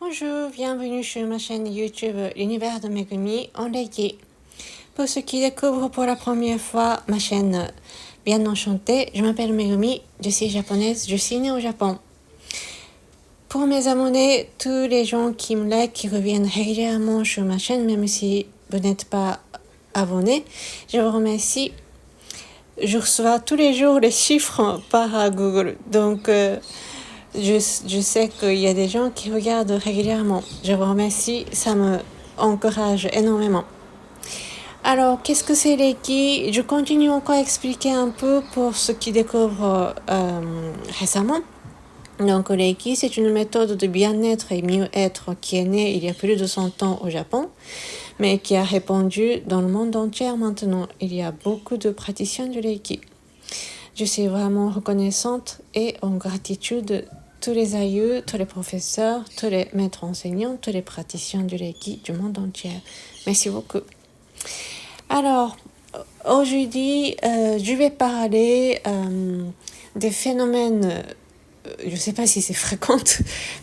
Bonjour, bienvenue sur ma chaîne YouTube L'univers de Megumi en Reiki. Pour ceux qui découvrent pour la première fois ma chaîne, bien enchantée, je m'appelle Megumi, je suis japonaise, je suis née au Japon. Pour mes abonnés, tous les gens qui me like, qui reviennent régulièrement sur ma chaîne, même si vous n'êtes pas abonné, je vous remercie. Je reçois tous les jours les chiffres par Google, donc je sais qu'il y a des gens qui regardent régulièrement. Je vous remercie, ça me encourage énormément. Alors, qu'est-ce que c'est Reiki? Je continue encore à expliquer un peu pour ceux qui découvrent récemment. Donc, Reiki, c'est une méthode de bien-être et mieux-être qui est née il y a plus de 100 ans au Japon, mais qui a répandu dans le monde entier maintenant. Il y a beaucoup de praticiens du Reiki. Je suis vraiment reconnaissante et en gratitude tous les aïeux, tous les professeurs, tous les maîtres enseignants, tous les praticiens du Reiki du monde entier. Merci beaucoup. Alors, aujourd'hui, je vais parler des phénomènes, je ne sais pas si c'est fréquent,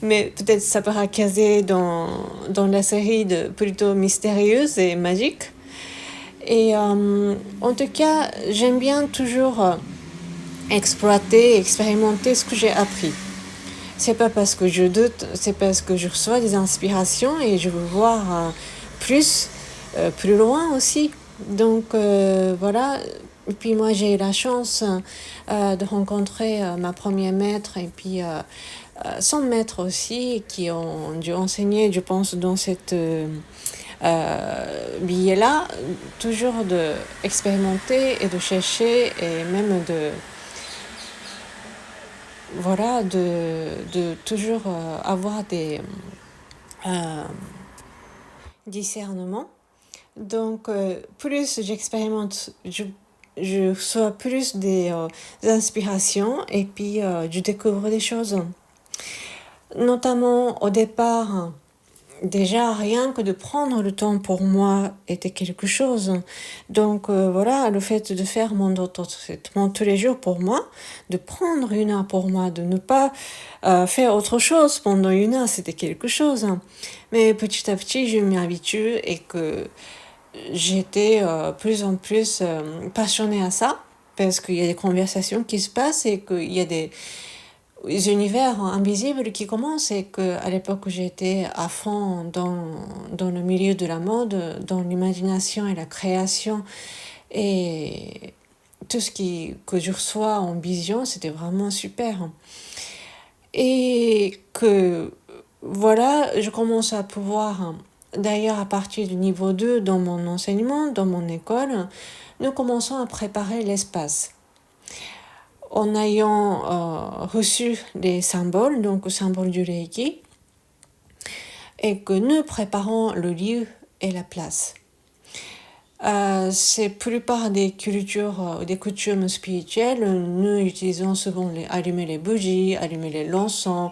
mais peut-être ça pourra caser dans la série de plutôt mystérieuse et magique. Et en tout cas, j'aime bien toujours exploiter, expérimenter ce que j'ai appris. C'est pas parce que je doute, c'est parce que je reçois des inspirations et je veux voir plus loin aussi. Donc voilà. Et puis moi j'ai eu la chance de rencontrer ma première maître et puis son maître aussi qui ont dû enseigner, je pense, dans cette billet-là, toujours de expérimenter et de chercher et même de toujours avoir des discernements. Donc, plus j'expérimente, je reçois plus des inspirations et puis je découvre des choses. Notamment au départ, déjà rien que de prendre le temps pour moi était quelque chose. Donc voilà, le fait de faire mon auto-traitement tous les jours pour moi, de prendre une heure pour moi, de ne pas faire autre chose pendant une heure, c'était quelque chose. Mais petit à petit, je m'y habitue et que j'étais plus en plus passionnée à ça parce qu'il y a des conversations qui se passent et qu'il y a des univers invisibles qui commencent et qu'à l'époque où j'étais à fond dans le milieu de la mode, dans l'imagination et la création et tout ce que je reçois en vision, c'était vraiment super. Et que voilà, je commence à pouvoir, d'ailleurs à partir du niveau 2 dans mon enseignement, dans mon école, nous commençons à préparer l'espace en ayant reçu des symboles, donc symboles du Reiki, et que nous préparons le lieu et la place. C'est plupart des cultures, des coutumes spirituelles, nous utilisons souvent allumer les bougies, allumer l'encens,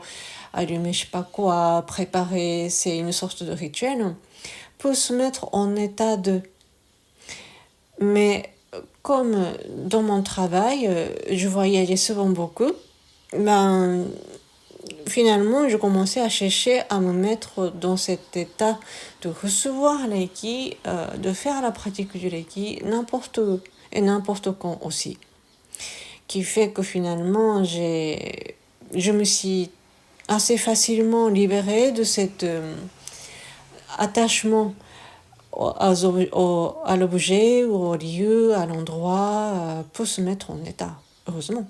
allumer je sais pas quoi, préparer, c'est une sorte de rituel pour se mettre en état de. Mais comme dans mon travail, je voyageais souvent beaucoup, finalement, je commençais à chercher à me mettre dans cet état de recevoir Reiki, de faire la pratique du Reiki n'importe où et n'importe quand aussi. Qui fait que finalement, je me suis assez facilement libérée de cet attachement à l'objet ou au lieu, à l'endroit, pour se mettre en état, heureusement.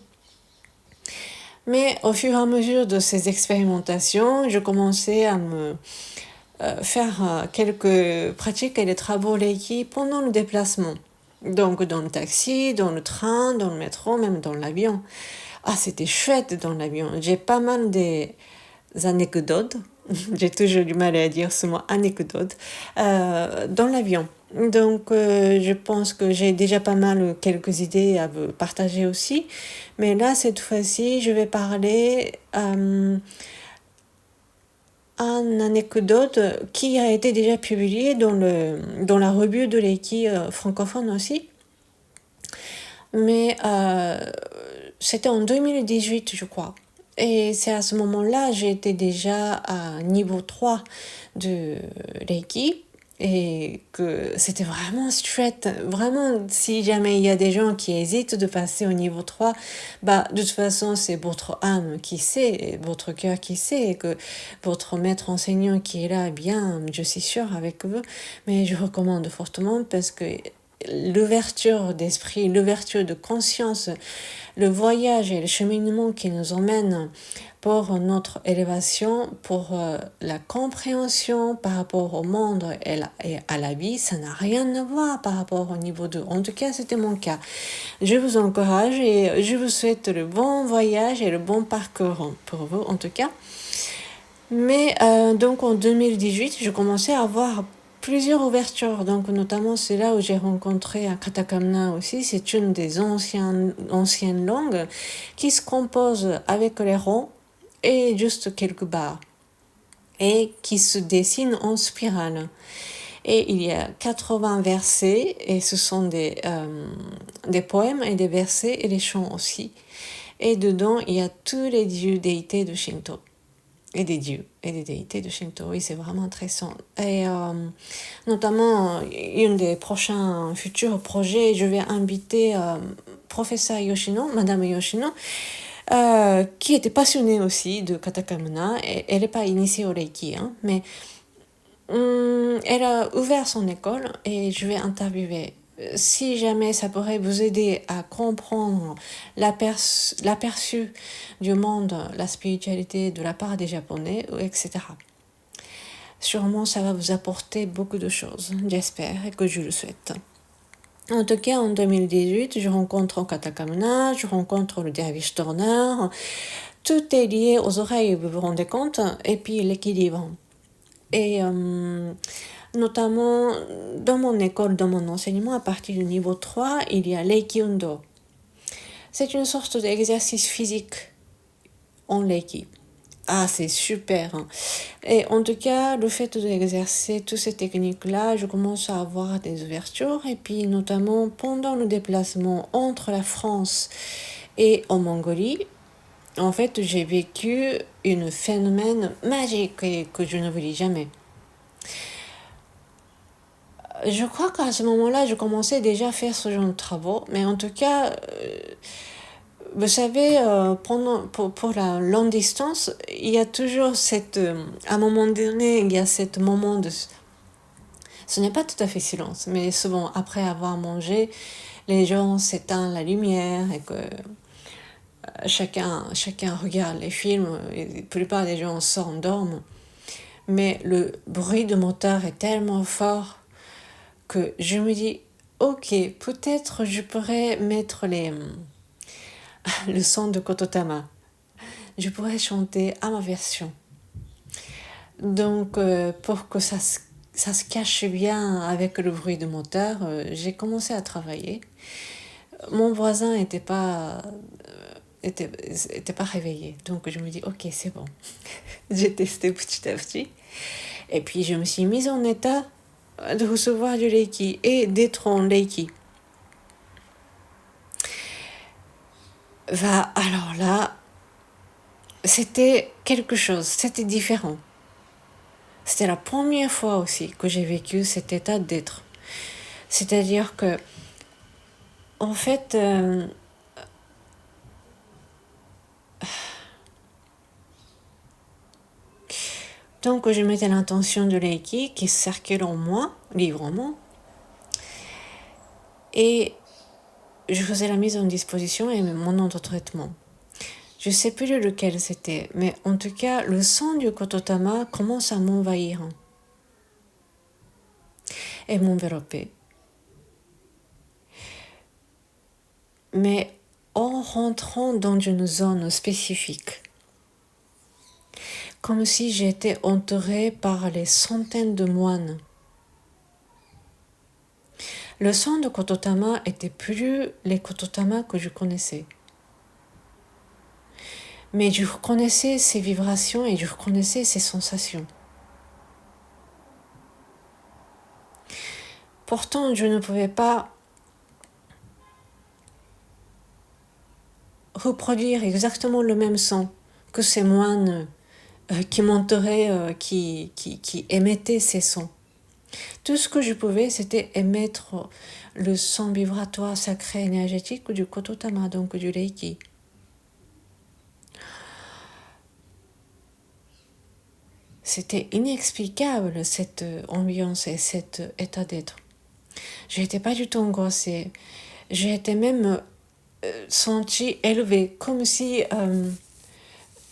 Mais au fur et à mesure de ces expérimentations, je commençais à me faire quelques pratiques et des travaux Reiki pendant le déplacement. Donc dans le taxi, dans le train, dans le métro, même dans l'avion. Ah, c'était chouette dans l'avion. J'ai pas mal des anecdotes. J'ai toujours du mal à dire ce mot anecdote dans l'avion. Donc je pense que j'ai déjà pas mal quelques idées à vous partager aussi. Mais là, cette fois-ci, je vais parler une anecdote qui a été déjà publiée dans la revue de Reiki francophone aussi. Mais c'était en 2018, je crois. Et c'est à ce moment-là, j'étais déjà à niveau 3 de Reiki. Et que c'était vraiment straight. Vraiment, si jamais il y a des gens qui hésitent de passer au niveau 3, bah, de toute façon, c'est votre âme qui sait, et votre cœur qui sait, et que votre maître enseignant qui est là, bien, je suis sûre avec vous. Mais je recommande fortement parce que l'ouverture d'esprit, l'ouverture de conscience, le voyage et le cheminement qui nous emmène pour notre élévation, pour la compréhension par rapport au monde et à la vie, ça n'a rien à voir par rapport au niveau 2. En tout cas, c'était mon cas. Je vous encourage et je vous souhaite le bon voyage et le bon parcours pour vous, en tout cas. Mais donc en 2018, je commençais à avoir plusieurs ouvertures, donc notamment c'est là où j'ai rencontré un katakana aussi. C'est une des anciennes langues qui se compose avec les ronds et juste quelques barres et qui se dessine en spirale. Et il y a 80 versets et ce sont des poèmes et des versets et des chants aussi. Et dedans, il y a tous les dieux déités de Shinto. Et des dieux et des déités de Shinto. Oui, c'est vraiment intéressant. Et notamment, une des prochains futurs projets, je vais inviter professeur Yoshino, Madame Yoshino, qui était passionnée aussi de katakana. Et elle n'est pas initiée au Reiki, hein, mais elle a ouvert son école et je vais interviewer. Si jamais ça pourrait vous aider à comprendre l'aperçu du monde, la spiritualité de la part des Japonais, etc. Sûrement, ça va vous apporter beaucoup de choses, j'espère, et que je le souhaite. En tout cas, en 2018, je rencontre Katakamuna, je rencontre le Dervish Turner. Tout est lié aux oreilles, vous vous rendez compte, et puis l'équilibre. Et notamment, dans mon école, dans mon enseignement, à partir du niveau 3, il y a Reiki Undo. C'est une sorte d'exercice physique en Reiki. Ah, c'est super. Hein. Et en tout cas, le fait d'exercer toutes ces techniques-là, je commence à avoir des ouvertures. Et puis, notamment, pendant le déplacement entre la France et en Mongolie, en fait, j'ai vécu un phénomène magique que je ne n'oublie jamais. Je crois qu'à ce moment-là, je commençais déjà à faire ce genre de travaux. Mais en tout cas, vous savez, pour la longue distance, il y a toujours à un moment donné, il y a ce moment de... Ce n'est pas tout à fait silence, mais souvent, après avoir mangé, les gens s'éteignent la lumière et que chacun regarde les films et la plupart des gens s'endorment. Mais le bruit de moteur est tellement fort que je me dis, ok, peut-être je pourrais mettre le son de Kototama. Je pourrais chanter à ma version. Donc, pour que ça se cache bien avec le bruit de moteur, j'ai commencé à travailler. Mon voisin n'était pas réveillé. Donc, je me dis, ok, c'est bon. J'ai testé petit à petit. Et puis, je me suis mise en état de recevoir du Reiki et d'être en Reiki. Alors là, c'était quelque chose, c'était différent. C'était la première fois aussi que j'ai vécu cet état d'être. C'est-à-dire que, en fait, donc je mettais l'intention de Reiki qui circule en moi, librement, et je faisais la mise en disposition et mon auto-traitement. Je ne sais plus lequel c'était, mais en tout cas, le son du Kototama commence à m'envahir et m'envelopper. Mais en rentrant dans une zone spécifique, comme si j'étais entourée par les centaines de moines. Le son de Kototama était plus les Kototama que je connaissais. Mais je reconnaissais ces vibrations et je reconnaissais ces sensations. Pourtant, je ne pouvais pas reproduire exactement le même son que ces moines qui monteraient, qui émettaient ces sons. Tout ce que je pouvais, c'était émettre le son vibratoire sacré énergétique du Kototama, donc du Reiki. C'était inexplicable cette ambiance et cet état d'être. Je n'étais pas du tout angoissée. J'ai été même sentie élevée, comme si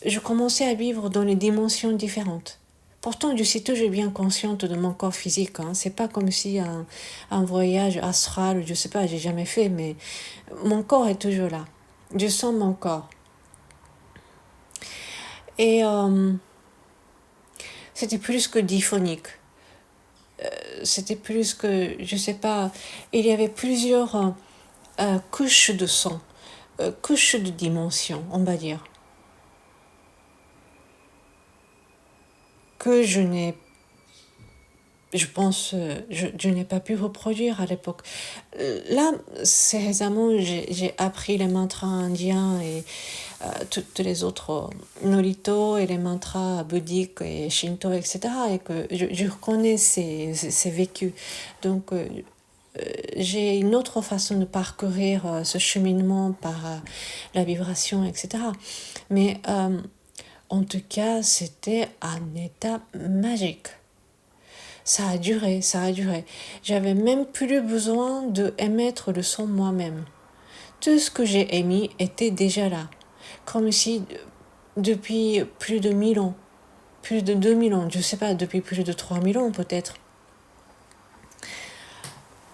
je commençais à vivre dans les dimensions différentes. Pourtant, je suis toujours bien consciente de mon corps physique. C'est pas comme si un voyage astral, je sais pas, j'ai jamais fait, mais mon corps est toujours là. Je sens mon corps. Et c'était plus que diphonique. C'était plus que, je sais pas, il y avait plusieurs couches de son, couches de dimensions, on va dire, que je pense, je n'ai pas pu reproduire à l'époque. Là, c'est récemment, j'ai appris les mantras indiens et toutes les autres Norito et les mantras bouddhiques et Shinto, etc. Et que je reconnais ces vécus. Donc, j'ai une autre façon de parcourir ce cheminement par la vibration, etc. Mais en tout cas, c'était un état magique. Ça a duré. J'avais même plus besoin d'émettre le son moi-même. Tout ce que j'ai émis était déjà là. Comme si depuis plus de 1000 ans, plus de 2000 ans, je ne sais pas, depuis plus de 3000 ans peut-être.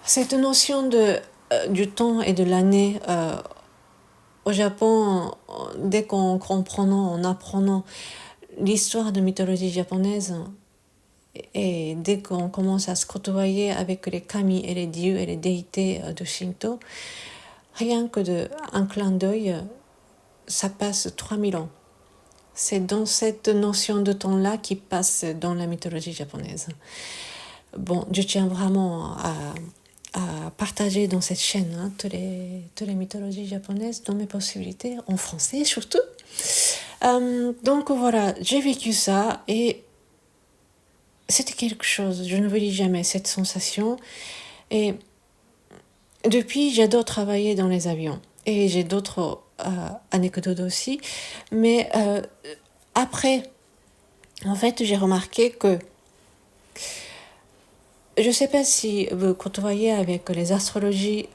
Cette notion du temps et de l'année au Japon, dès qu'en comprenant, en apprenant l'histoire de mythologie japonaise, et dès qu'on commence à se côtoyer avec les kami et les dieux et les déités de Shinto, rien que d'un clin d'œil, ça passe 3000 ans. C'est dans cette notion de temps-là qui passe dans la mythologie japonaise. Bon, je tiens vraiment à partager dans cette chaîne toutes les mythologies japonaises dans mes possibilités, en français surtout. Donc voilà, j'ai vécu ça et c'était quelque chose, je ne vous dis jamais, cette sensation. Et depuis, j'adore travailler dans les avions. Et j'ai d'autres anecdotes aussi. Mais après, en fait, j'ai remarqué que je ne sais pas si vous côtoyez avec les astrologies,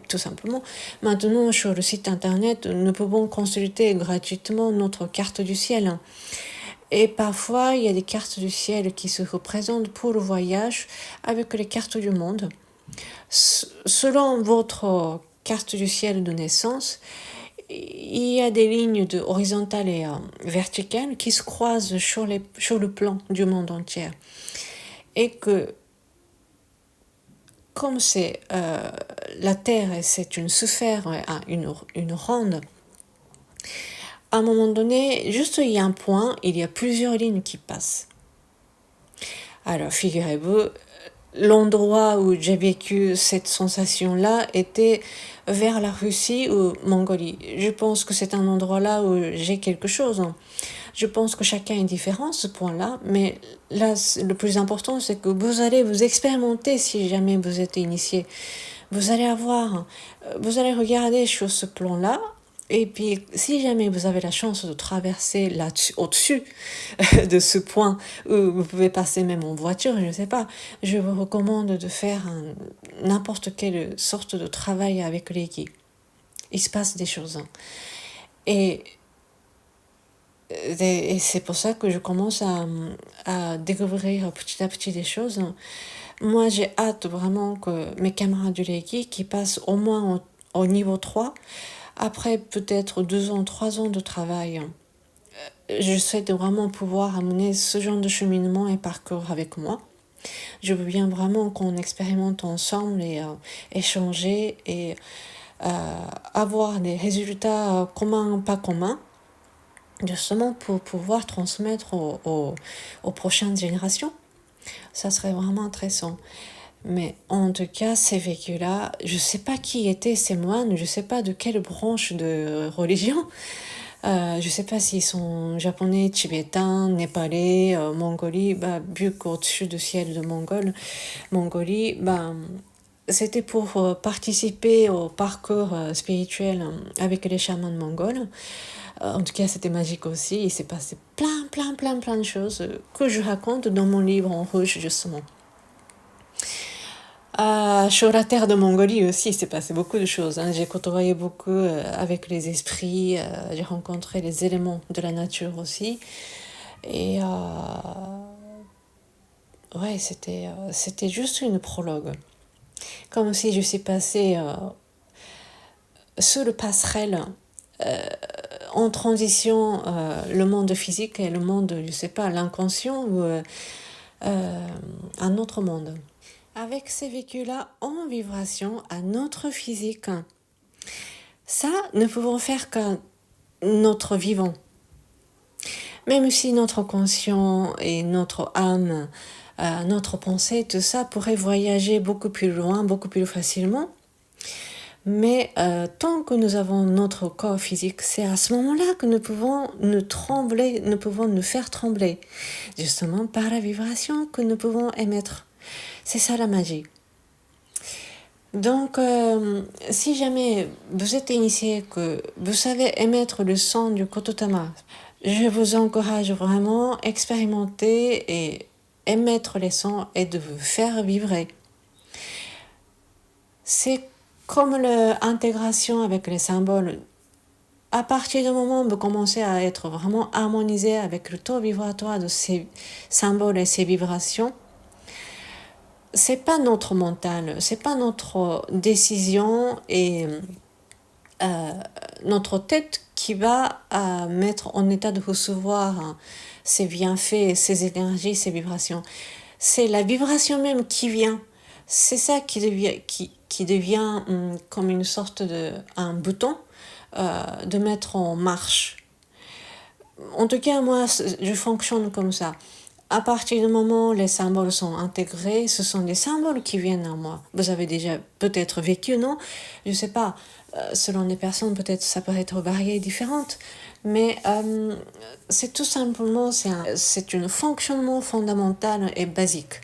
tout simplement. Maintenant, sur le site internet, nous pouvons consulter gratuitement notre carte du ciel. Et parfois, il y a des cartes du ciel qui se représentent pour le voyage avec les cartes du monde. Selon votre carte du ciel de naissance, il y a des lignes horizontales et verticales qui se croisent sur le plan du monde entier. Et que, comme c'est la Terre, c'est une sphère, une ronde, à un moment donné, juste il y a un point, il y a plusieurs lignes qui passent. Alors, figurez-vous, l'endroit où j'ai vécu cette sensation-là était vers la Russie ou Mongolie. Je pense que c'est un endroit là où j'ai quelque chose. Je pense que chacun est différent, ce point-là, mais là, le plus important, c'est que vous allez vous expérimenter si jamais vous êtes initié. Vous allez regarder sur ce plan-là, et puis si jamais vous avez la chance de traverser là-dessus, au-dessus de ce point où vous pouvez passer même en voiture, je ne sais pas, je vous recommande de faire n'importe quelle sorte de travail avec Reiki. Il se passe des choses. Et c'est pour ça que je commence à découvrir petit à petit des choses. Moi, j'ai hâte vraiment que mes camarades du Reiki qui passent au moins au niveau 3, après peut-être 2 ans, 3 ans de travail, je souhaite vraiment pouvoir amener ce genre de cheminement et parcours avec moi. Je veux bien vraiment qu'on expérimente ensemble et échanger et avoir des résultats communs, pas communs, justement pour pouvoir transmettre aux prochaines générations. Ça serait vraiment intéressant. Mais en tout cas, ces vécus-là, je ne sais pas qui étaient ces moines, je ne sais pas de quelle branche de religion. Je ne sais pas s'ils sont japonais, tibétains, népalais, mongolie. Vu qu'au-dessus du ciel de Mongolie, c'était pour participer au parcours spirituel avec les chamans mongols. En tout cas, c'était magique aussi. Il s'est passé plein de choses que je raconte dans mon livre en rouge, justement. Sur la terre de Mongolie aussi, il s'est passé beaucoup de choses. J'ai côtoyé beaucoup avec les esprits, j'ai rencontré les éléments de la nature aussi. Et ouais, c'était juste une prologue. Comme si je suis passée sur le passerelle en transition le monde physique et le monde, je sais pas, l'inconscient ou un autre monde. Avec ces vécus-là en vibration à notre physique. Ça, ne pouvons faire qu'à notre vivant. Même si notre conscient et notre âme, notre pensée, tout ça pourrait voyager beaucoup plus loin, beaucoup plus facilement. Mais tant que nous avons notre corps physique, c'est à ce moment-là que nous pouvons nous faire trembler. Justement par la vibration que nous pouvons émettre. C'est ça la magie. Donc, si jamais vous êtes initié, que vous savez émettre le son du Kototama, je vous encourage vraiment à expérimenter et émettre les sons et de vous faire vibrer. C'est comme l'intégration avec les symboles. À partir du moment où vous commencez à être vraiment harmonisé avec le taux vibratoire de ces symboles et ces vibrations, c'est pas notre mental, c'est pas notre décision et notre tête qui va mettre en état de recevoir ces bienfaits, ces énergies, ces vibrations. C'est la vibration même qui vient. C'est ça qui devient comme une sorte un bouton de mettre en marche. En tout cas, moi, je fonctionne comme ça. À partir du moment où les symboles sont intégrés, ce sont des symboles qui viennent à moi. Vous avez déjà peut-être vécu, non? Je ne sais pas. Selon les personnes, peut-être ça peut être varié et différente. Mais c'est tout simplement, c'est un fonctionnement fondamental et basique.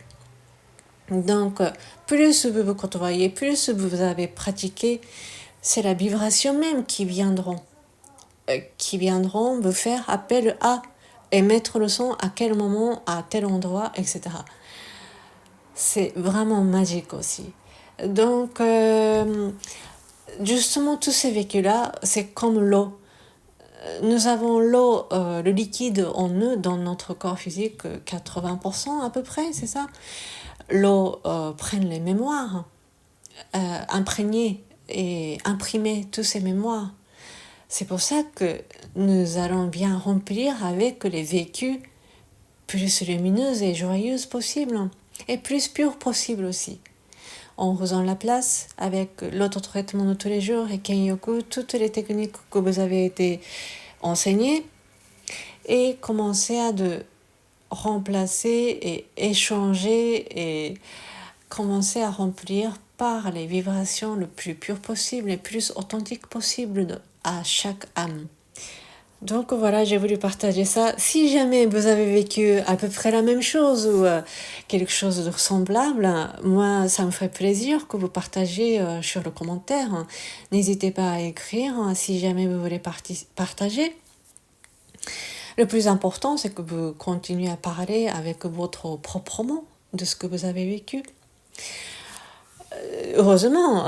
Donc, plus vous côtoyez, plus vous avez pratiqué, c'est la vibration même qui viendront vous faire appel à émettre le son à quel moment, à tel endroit, etc. C'est vraiment magique aussi. Donc, justement, tous ces vécus-là, c'est comme l'eau. Nous avons l'eau, le liquide en nous, dans notre corps physique, 80% à peu près, c'est ça. L'eau prend les mémoires, imprégner et imprimer tous ces mémoires. C'est pour ça que nous allons bien remplir avec les vécus plus lumineux et joyeux possible, et plus purs possible aussi. En faisant la place avec l'auto-traitement de tous les jours et Kenyoku, toutes les techniques que vous avez été enseignées, et commencer à remplacer et échanger et commencer à remplir par les vibrations le plus pures possible, les plus authentiques possible à chaque âme. Donc voilà, j'ai voulu partager ça. Si jamais vous avez vécu à peu près la même chose ou quelque chose de semblable, moi, ça me ferait plaisir que vous partagiez sur le commentaire. N'hésitez pas à écrire si jamais vous voulez partager. Le plus important, c'est que vous continuez à parler avec votre propre mot de ce que vous avez vécu. Heureusement,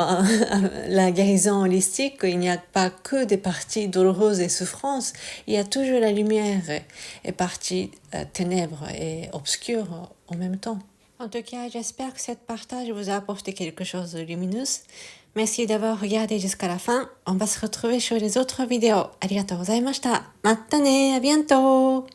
la guérison holistique, il n'y a pas que des parties douloureuses et souffrances, il y a toujours la lumière et parties ténèbres et obscures en même temps. En tout cas, j'espère que ce partage vous a apporté quelque chose de lumineux. Merci d'avoir regardé jusqu'à la fin. On va se retrouver sur les autres vidéos. Arigatou gozaimashita. Mata ne, à bientôt!